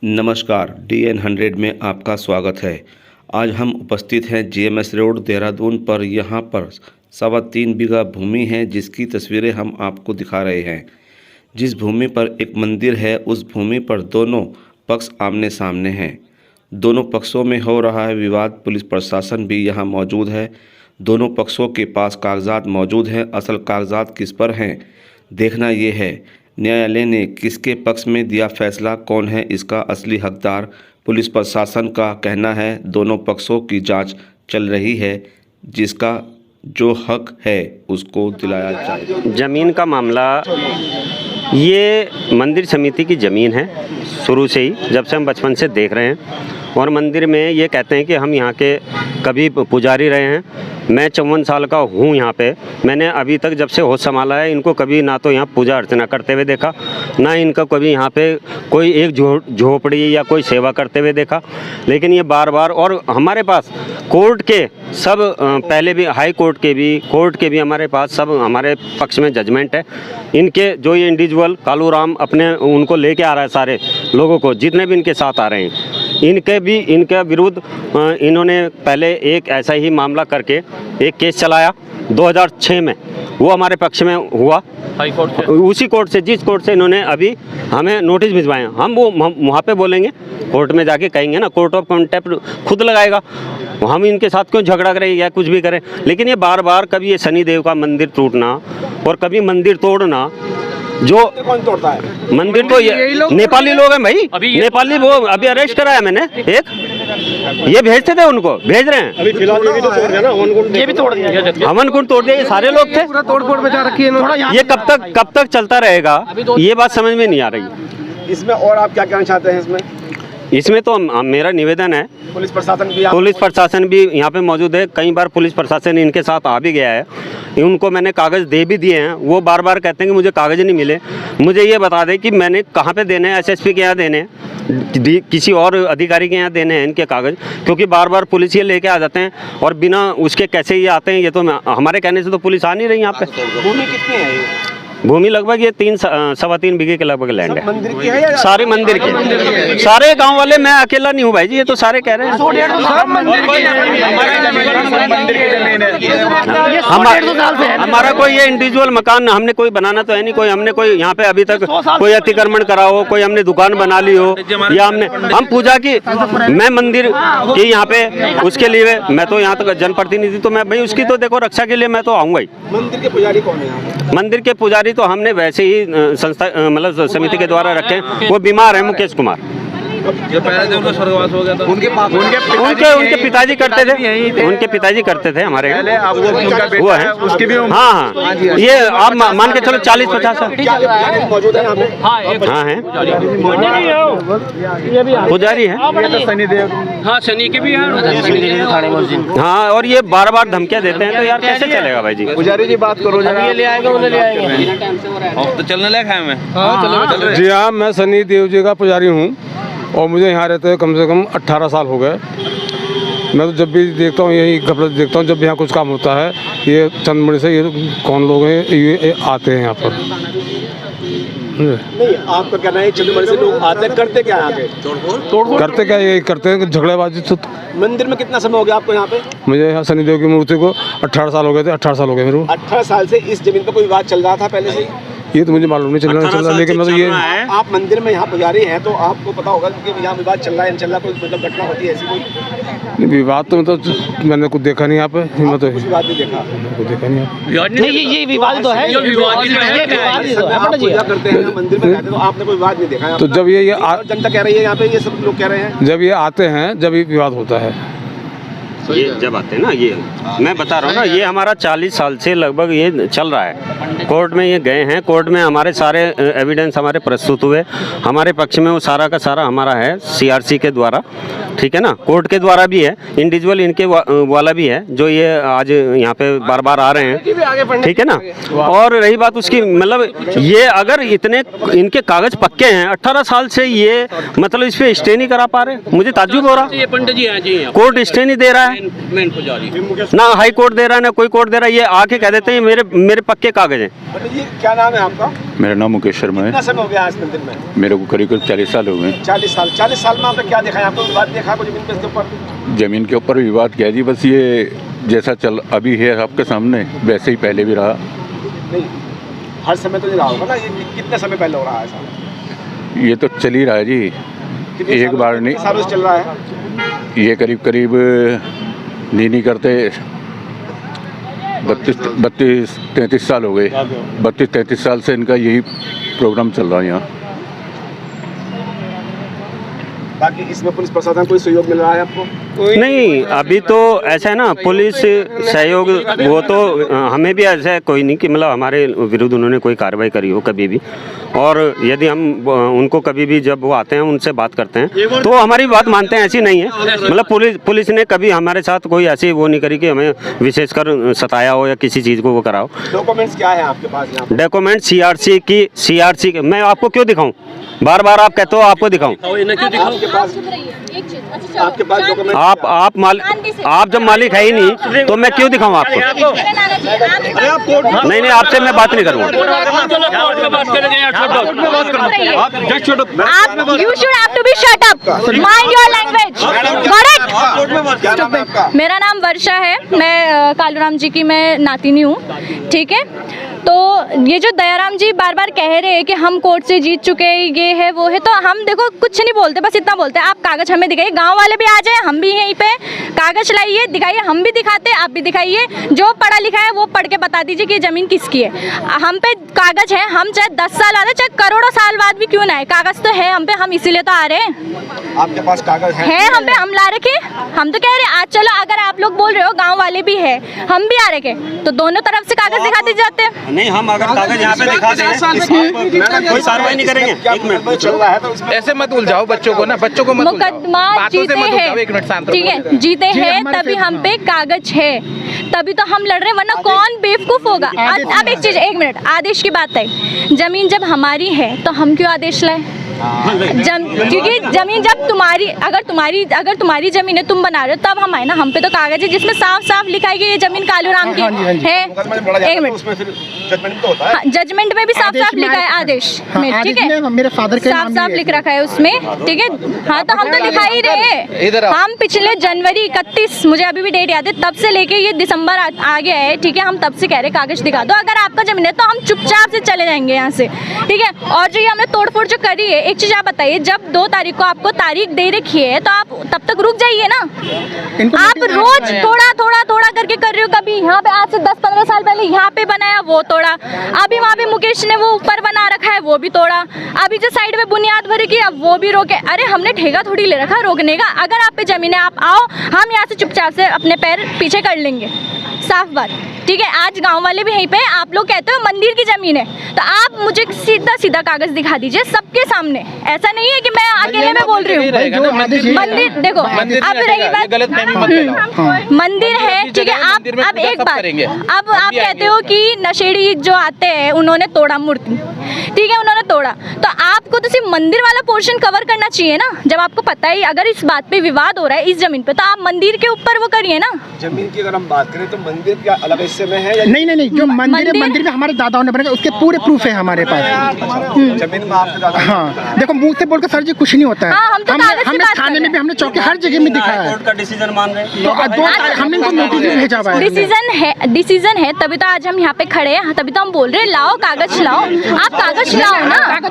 नमस्कार, DN100 में आपका स्वागत है। आज हम उपस्थित हैं GMS रोड देहरादून पर। यहाँ पर 3.25 बीघा भूमि है जिसकी तस्वीरें हम आपको दिखा रहे हैं। जिस भूमि पर एक मंदिर है उस भूमि पर दोनों पक्ष आमने सामने हैं। दोनों पक्षों में हो रहा है विवाद। पुलिस प्रशासन भी यहाँ मौजूद है। दोनों पक्षों के पास कागजात मौजूद हैं। असल कागजात किस पर हैं देखना ये है। न्यायालय ने किसके पक्ष में दिया फैसला, कौन है इसका असली हकदार। पुलिस प्रशासन का कहना है दोनों पक्षों की जांच चल रही है, जिसका जो हक है उसको दिलाया जाए। ज़मीन का मामला, ये मंदिर समिति की ज़मीन है शुरू से ही, जब से हम बचपन से देख रहे हैं। और मंदिर में ये कहते हैं कि हम यहाँ के कभी पुजारी रहे हैं। मैं 54 साल का हूँ यहाँ पे। मैंने अभी तक जब से होश संभाला है इनको कभी ना तो यहाँ पूजा अर्चना करते हुए देखा, ना इनका कभी यहाँ पे कोई एक झोपड़ी या कोई सेवा करते हुए देखा। लेकिन ये बार बार, और हमारे पास कोर्ट के सब पहले भी हाई कोर्ट के भी हमारे पास सब हमारे पक्ष में जजमेंट है। इनके जो ये इंडिविजुअल कालू राम अपने उनको लेके आ रहा है, सारे लोगों को जितने भी इनके साथ आ रहे हैं, इनके विरुद्ध इन्होंने पहले एक ऐसा ही मामला करके एक केस चलाया 2006 में। वो हमारे पक्ष में हुआ हाई कोर्ट से, उसी कोर्ट से जिस कोर्ट से इन्होंने अभी हमें नोटिस भिजवाए। हम वहाँ पे बोलेंगे, कोर्ट में जाके कहेंगे ना, कोर्ट ऑफ कंटेम्प्ट खुद लगाएगा। हम इनके साथ क्यों झगड़ा करें या कुछ भी करें। लेकिन ये बार बार कभी ये शनिदेव का मंदिर टूटना और कभी मंदिर तोड़ना। जो कौन तोड़ता है मंदिर तो ये नेपाली लोग हैं भाई। नेपाली वो अभी अरेस्ट कराया मैंने एक, ये भेजते थे उनको, भेज रहे हैं। अभी फिलहाल ये भी तो तोड़ दिया ना, ये भी तोड़ दिया, हवन कुंड तोड़ दिया। ये सारे लोग थे, पूरा तोड़ मचा रखी है। ये कब तक चलता रहेगा ये बात समझ में नहीं आ रही। इसमें और आप क्या कहना चाहते हैं इसमें तो मेरा निवेदन है, पुलिस प्रशासन भी यहाँ पे मौजूद है। कई बार पुलिस प्रशासन इनके साथ आ भी गया है। उनको मैंने कागज़ दे भी दिए हैं। वो बार बार कहते हैं कि मुझे कागज़ नहीं मिले। मुझे ये बता दें कि मैंने कहाँ पे देने हैं, SSP के यहाँ देने हैं, किसी और अधिकारी के यहाँ देने हैं इनके कागज़। क्योंकि बार बार पुलिस ये लेके आ जाते हैं और बिना उसके कैसे ये आते हैं, ये तो हमारे कहने से तो पुलिस आ नहीं रही यहाँ पे। भूमि कितनी है ये? भूमि लगभग ये 3.25 बीघे के लगभग लैंड है। मंदिर की है या सारे मंदिर के, सारे गांव वाले, मैं अकेला नहीं हूँ भाई जी, ये तो सारे कह रहे हैं। हमारा कोई ये इंडिविजुअल मकान हमने कोई बनाना तो है नहीं। हमने कोई यहाँ पे अभी तक कोई अतिक्रमण करा हो, कोई हमने दुकान बना ली हो, या हम पूजा की, मैं मंदिर की यहाँ पे उसके लिए मैं तो यहाँ तक जनप्रतिनिधि, तो मैं भाई उसकी तो देखो रक्षा के लिए मैं तो आऊँगा ही। मंदिर के पुजारी कौन है? मंदिर के पुजारी तो हमने वैसे ही संस्था मतलब समिति के द्वारा रखे। वो बीमार है, मुकेश कुमार। जो पहले दिन उनका स्वर्गवास हो गया था, उनके पिताजी करते थे। उनके पिताजी करते थे हमारे। वो है उसकी भी हाँ, ये आप मान के चलो 40-50 साल मौजूद है यहाँ पे। हाँ है, पुजारी है। हाँ, शनि के भी है। हाँ, और ये बार बार धमकियाँ देते हैं, तो यार कैसे चलेगा भाई जी। पुजारी जी बात करो, ये ले आएगा, उन्हें ले आएगा। तो चलने लायक है मैं। जी हाँ, मैं शनि देव जी का पुजारी हूँ और मुझे यहाँ रहते कम से कम 18 साल हो गए। मैं तो जब भी देखता हूँ यही खबर देखता हूँ, जब भी यहाँ कुछ काम होता है ये चंदमणि से ये कौन लोग हैं ये आते हैं यहाँ पर। नहीं, आपका कहना है चंदमणि से लोग आते हैं, करते क्या यहाँ पे? तोड़फोड़ करते क्या, ये करते हैं झगड़ेबाजी। तो मंदिर में कितना समय हो गया आपको यहाँ पे? मुझे यहाँ शनिदेव की मूर्ति को 18 साल हो गए थे। 18 साल हो गए मेरे को। 18 साल से इस जमीन पर कोई विवाद चल रहा था पहले से ही? ये तो मुझे मालूम नहीं चल रहा, लेकिन मतलब ये आप मंदिर में यहाँ पुजारी हैं तो आपको पता होगा कि यहाँ विवाद चल रहा है, चल रहा, कोई मतलब घटना होती है ऐसी कोई? विवाद तो मतलब मैंने कुछ देखा नहीं यहाँ पे। मैं तो कुछ विवाद नहीं देखा, कुछ देखा नहीं यहाँ। नहीं, ये विवाद तो है। पूजा करते हैं मंदिर में, तो आपने कोई विवाद नहीं देखा? तो जब ये जनता कह रही है यहाँ पे, ये सब लोग कह रहे हैं जब ये आते हैं जब ये विवाद होता है, ये जब आते हैं ना, ये मैं बता रहा हूँ ना, ये हमारा 40 साल से लगभग ये चल रहा है। कोर्ट में ये गए हैं, कोर्ट में हमारे सारे एविडेंस हमारे प्रस्तुत हुए। हमारे पक्ष में वो सारा का सारा हमारा है CRC के द्वारा, ठीक है ना, कोर्ट के द्वारा भी है, इंडिविजुअल इनके वाला भी है, जो ये आज यहाँ पे बार बार आ रहे हैं, ठीक है ना। और रही बात उसकी, मतलब ये अगर इतने इनके कागज पक्के हैं 18 साल से, ये मतलब इस पर स्टे नहीं करा पा रहे, मुझे ताज्जुब हो रहा। ये पंडित जी हैं जी, कोर्ट स्टे नहीं दे रहा है, मेन पुजारी ना हाई कोर्ट दे रहा है ना कोई कोर्ट दे रहा है। ये आके कह देते हैं मेरे पक्के कागज हैं। पंडित जी क्या नाम है आपका? मेरा नाम मुकेश शर्मा कितना है। समय हो गया आज मंदिर में? मेरे को करीब 40 साल हो गए। 40 साल। 40 साल में आपने क्या देखा है? आपको विवाद देखा कुछ जमीन पे इसके ऊपर? ज़मीन के ऊपर विवाद क्या जी, बस ये जैसा चल अभी है आपके सामने वैसे ही पहले भी रहा। नहीं, हर समय तो नहीं रहा होगा ना। ये कितने समय पहले हो रहा है ऐसा? ये तो चल ही रहा है जी, एक बार नहीं। कितने सालों से चल रहा है? ये करीब नहीं करते 32-33 साल हो गए। 32-33 साल से इनका यही प्रोग्राम चल रहा है यहाँ। बाकी इसमें पुलिस प्रशासन कोई सहयोग मिल रहा है आपको? नहीं, अभी तो ऐसा है ना, पुलिस सहयोग वो तो हमें भी ऐसा है कोई नहीं कि मतलब हमारे विरुद्ध उन्होंने कोई कार्रवाई करी हो कभी भी। और यदि हम उनको कभी भी जब वो आते हैं उनसे बात करते हैं तो हमारी बात मानते हैं, ऐसी नहीं है। मतलब पुलिस ने कभी हमारे साथ कोई ऐसी वो नहीं करी कि हमें विशेषकर सताया हो या किसी चीज़ को वो कराओ। डॉक्यूमेंट्स क्या है आपके पास यहाँ? डॉक्यूमेंट सीआरसी के मैं आपको क्यों दिखाऊं? बार बार आप कहते हो आपको दिखाऊं। आपके पास डॉक्यूमेंट? आप जब मालिक है ही नहीं तो मैं क्यों दिखाऊं आपको? नहीं, आपसे मैं बात नहीं करूँगा। You should have to be shut up. Mind your language. Got it? क्या नाम है आपका? मेरा नाम वर्षा है। मैं कालूराम जी की मैं नातिनी हूँ। ठीक है, तो ये जो दयाराम जी बार बार कह रहे हैं कि हम कोर्ट से जीत चुके हैं, ये है वो है, तो हम देखो कुछ नहीं बोलते, बस इतना बोलते हैं आप कागज हमें दिखाइए। गांव वाले भी आ जाए, हम भी यहीं पे कागज लाइए, दिखाइए, हम भी दिखाते, आप भी दिखाइए। जो पढ़ा लिखा है वो पढ़ के बता दीजिए कि ज़मीन किसकी है। हम पे कागज है, हम चाहे 10 साल आ रहे, चाहे करोड़ों साल बाद भी क्यों ना है, कागज तो है हम पे, हम इसीलिए तो आ रहे हैं। आपके पास कागज है? हम पे, हम ला रखे। हम तो कह रहे हैं आज चलो, अगर आप लोग बोल रहे हो गाँव वाले भी है, हम भी आ रखे, तो दोनों तरफ से कागज दिखा दिए जाते हैं। नहीं, हम अगर कागज यहाँ पे दिखा दें कोई कार्रवाई नहीं करेंगे। एक मिनट चल रहा है तो इसमें ऐसे मत उलझाओ बच्चों को ना, बच्चों को मत उलझाओ। मुकदमा बातों से जीते मत उलझाओ, हैं, एक मिनट शांत रहो। ठीक है, जीते हैं तभी हम पे कागज है, तभी तो हम लड़ रहे हैं, वरना कौन बेवकूफ होगा। अब एक चीज, एक मिनट, आदेश की बात है। जमीन जब हमारी है तो हम क्यों आदेश लाए? क्योंकि जमीन जब अगर तुम्हारी जमीन है, तुम बना रहे हो, तब हम आए ना। हम पे तो कागज है जिसमें साफ साफ लिखा है कि ये जमीन कालूराम की है। एक मिनट, जजमेंट में भी साफ साफ लिखा है आदेश में, ठीक है, मेरे फादर के साफ साफ लिख रखा है उसमें, ठीक है। हाँ, तो हम तो दिखा ही रहे हैं। हम पिछले जनवरी 31, मुझे अभी भी डेट याद है, तब से लेके ये दिसंबर आ गया है, ठीक है। हम तब से कह रहे कागज दिखा दो, अगर आपका जमीन है तो हम चुपचाप से चले जाएंगे यहाँ से, ठीक है। और जो ये हमने तोड़फोड़ जो करी है, एक चीज आप बताइए, जब 2 तारीख को आपको तारीख दे रखी है तो आप तब तक रुक जाइए ना। आप रोज थोड़ा करके कर रहे हो। कभी यहाँ पे आज से 10-15 साल पहले यहाँ पे बनाया, वो तोड़ा। अभी वहाँ पे मुकेश ने वो ऊपर बना रखा है, वो भी तोड़ा। अभी जो साइड में बुनियाद भरी की, अब वो भी रोके। अरे हमने ठेका थोड़ी ले रखा रोकने का। अगर आप पे जमीन है, आप आओ, हम यहाँ से चुपचाप से अपने पैर पीछे कर लेंगे, साफ बात, ठीक है। आज गांव वाले भी यहीं पे, आप लोग कहते हो मंदिर की जमीन है, तो आप मुझे सीधा कागज दिखा दीजिए सबके सामने। ऐसा नहीं है कि मैं अकेले में बोल रही हूँ। मंदिर देखो, अब रही बात, मंदिर है, ठीक है। आप अब एक बात, अब आप कहते हो कि नशेड़ी जो आते हैं उन्होंने तोड़ा मूर्ति, ठीक है, उन्होंने तोड़ा, तो आपको तो सिर्फ मंदिर वाला पोर्शन कवर करना चाहिए ना। जब आपको पता है अगर इस बात पे विवाद हो रहा है इस जमीन पे, तो आप मंदिर के ऊपर वो करिए ना। जमीन की अगर हम बात करें तो मंदिर क्या अलग हिस्से में है या नहीं, जो मंदिर में हमारे दादाओं ने बनाया, उसके पूरे प्रूफ है हमारे पास। जमीन में आपके दादा? हाँ, देखो मुंह से बोलकर सर जी कुछ नहीं होता है। हाँ, हम तो कागज की हमने बात थाने कर में भी, हमने चौकी हर जगह में दिखाया है। कोर्ट का डिसीजन मान रहे हैं। तो 2 तारीख हमने इनको नोटिस भी भेजा हुआ है। डिसीजन है तभी तो आज हम यहाँ पे खड़े हैं, तभी तो हम बोल रहे हैं लाओ कागज लाओ। आप कागज लाओ ना।